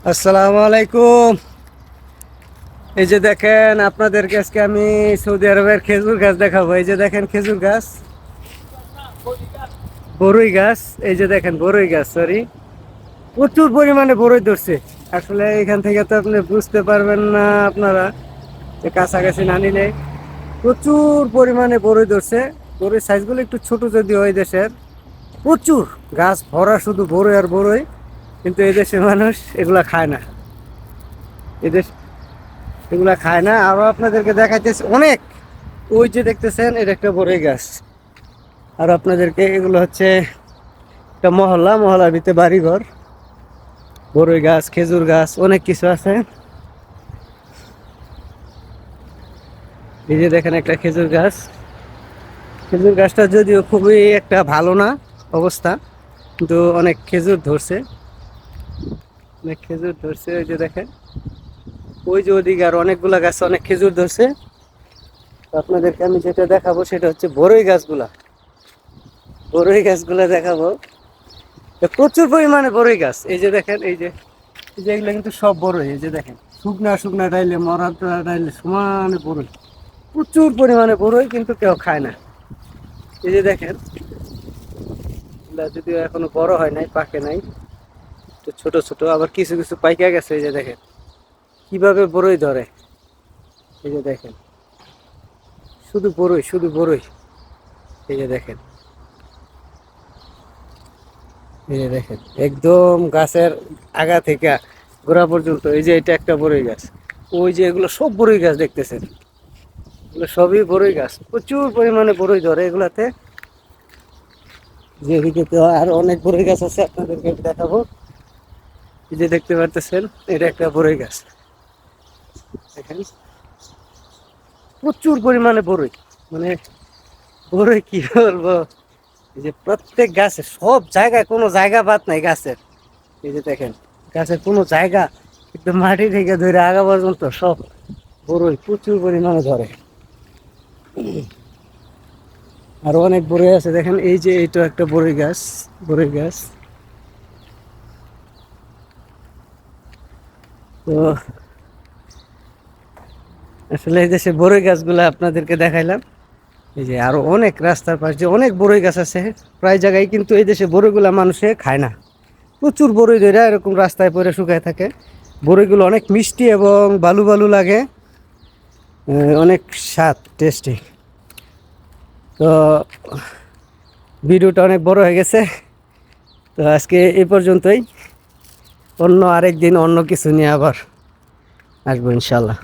আসসালামু আলাইকুম। এই যে দেখেন, আপনাদেরকে আজকে আমি সৌদি আরবের খেজুর গাছ দেখাবো। এই যে দেখেন খেজুর গাছ, বরই গাছ। এই যে দেখেন বরই গাছ, সরি, প্রচুর পরিমাণে বরই ধরছে। আসলে এখান থেকে তো আপনি বুঝতে পারবেন না আপনারা, যে কাছাকাছি না নিলে প্রচুর পরিমাণে বরই ধরছে। বরই সাইজগুলো একটু ছোট যদিও এই দেশের, প্রচুর গাছ ভরা শুধু বরই আর বরই। কিন্তু এই দেশের মানুষ এগুলা খায় না, এদেশ এগুলা খায় না। আরো আপনাদেরকে দেখাইতেছে অনেক, ওই যে দেখতেছেন এটা একটা বড়ই গাছ। আর আপনাদেরকে এগুলো হচ্ছে একটা মহল্লার ভিতরে বাড়িঘর, বড়ই গাছ, খেজুর গাছ, অনেক কিছু আছে। এই যে দেখেন একটা খেজুর গাছ। খেজুর গাছটা যদিও খুবই একটা ভালো না অবস্থা, কিন্তু অনেক খেজুর ধরছে, অনেক খেজুর ধরছে। ওই যে দেখেন, ওই যে ওদিকে আর অনেকগুলা গাছ অনেক খেজুর ধরছে। তো আপনাদেরকে আমি যেটা দেখাবো সেটা হচ্ছে বড়ই গাছগুলা, বড়ই গাছগুলা দেখাবো। প্রচুর পরিমাণে বড়ই গাছ। এই যে দেখেন, এই যে এগুলো কিন্তু সব বড়ই। এই যে দেখেন, শুকনা শুকনা ডাইলে, মরা ডাইলে সমানে বড়ই, প্রচুর পরিমাণে বড়ই, কিন্তু কেউ খায় না। এই যে দেখেন, এগুলা যদিও এখনো বড় হয় নাই, পাকে নাই, তো ছোট ছোট, আবার কিছু কিছু পাইকা গেছে। এই যে দেখেন কিভাবে বড়ই ধরে। এই যে দেখেন, শুধু বড়ই, শুধু বড়ই। এই যে দেখেন, এই যে দেখেন একদম গাছের আগা থেকে গোড়া পর্যন্ত। এই যে এটা একটা বড়ই গাছ, ওই যে এগুলো সব বড়ই গাছ দেখতেছেন, এগুলো সবই বড়ই গাছ। প্রচুর পরিমাণে বড়ই ধরে এগুলাতে। যে এদিকে তো আর অনেক বড়ই গাছ আছে, আপনাদেরকে দেখাবো। এই যে দেখতে পারতেছেন, এটা একটা বড়ই গাছ। দেখেন প্রচুর পরিমাণে বড়ই, মানে বড়ই কি বলবো। এই যে প্রত্যেক গাছে, সব জায়গায়, কোনো জায়গা বাদ নাই গাছের। এই যে দেখেন, গাছের কোনো জায়গা, একদম মাটি থেকে ধরে আগা পর্যন্ত সব বড়ই প্রচুর পরিমাণে ধরে। আরো অনেক বড়ই আছে দেখেন। এই যে এইটা একটা বড়ই গাছ, বড়ই গাছ। তো আসলে এই দেশে বড়ই গাছগুলো আপনাদেরকে দেখাইলাম। এই যে আরো অনেক রাস্তার পাশে অনেক বড়ই গাছ আছে প্রায় জায়গায়, কিন্তু এই দেশে বড়ইগুলা মানুষে খায় না। প্রচুর বড়ই ধরে এরকম রাস্তায় পড়ে শুকায় থাকে। বড়ইগুলো অনেক মিষ্টি এবং বালু বালু লাগে, অনেক স্বাদ, টেস্টি। তো ভিডিওটা অনেক বড় হয়ে গেছে, তো আজকে এই পর্যন্তই। অন্য আরেক দিন অন্য কিছু নিয়ে আবার আসবো ইনশাল্লাহ।